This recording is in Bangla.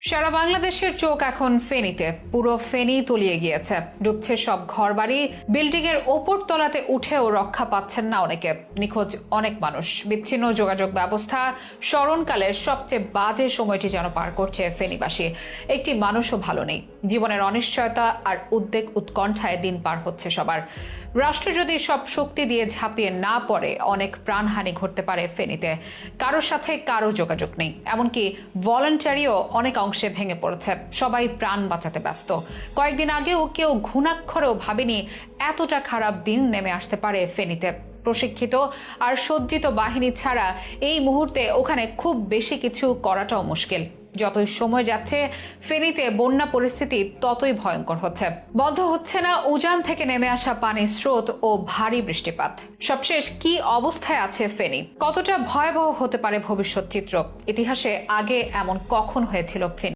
সারা বাংলাদেশের চোখ এখন ফেনীতে। পুরো ফেনী তলিয়ে গিয়েছে, ডুবছে সব ঘরবাড়ি। বিল্ডিং এর ওপর তলাতে উঠেও রক্ষা পাচ্ছেন না অনেকে। নিখোঁজ অনেক মানুষ, বিচ্ছিন্ন যোগাযোগ ব্যবস্থা। স্মরণকালের সবচেয়ে বাজে সময়টি যেন পার করছে ফেনীবাসী। একটি মানুষও ভালো নেই। জীবনের অনিশ্চয়তা আর উদ্বেগ উৎকণ্ঠায় দিন পার হচ্ছে সবার। রাষ্ট্র যদি সব শক্তি দিয়ে ঝাঁপিয়ে না পড়ে, অনেক প্রাণহানি ঘটতে পারে ফেনীতে। কারোর সাথে কারো যোগাযোগ নেই, এমনকি ভলান্টারিও অনেক অংশে ভেঙে পড়েছে। সবাই প্রাণ বাঁচাতে ব্যস্ত। কয়েকদিন আগেও কেউ ঘুণাক্ষরেও ভাবেনি এতটা খারাপ দিন নেমে আসতে পারে ফেনীতে। প্রশিক্ষিত আর সজ্জিত বাহিনী ছাড়া এই মুহূর্তে ওখানে খুব বেশি কিছু করাটাও মুশকিল। যতই সময় যাচ্ছে ফেনীতে বন্যা পরিস্থিতি ততই ভয়ঙ্কর হচ্ছে। বন্ধ হচ্ছে না উজান থেকে নেমে আসা পানির স্রোত ও ভারী বৃষ্টিপাত। সবশেষ কি অবস্থায় আছে ফেনী? কতটা ভয়াবহ হতে পারে ভবিষ্যৎ চিত্র? ইতিহাসে আগে এমন কখন হয়েছিল ফেনী?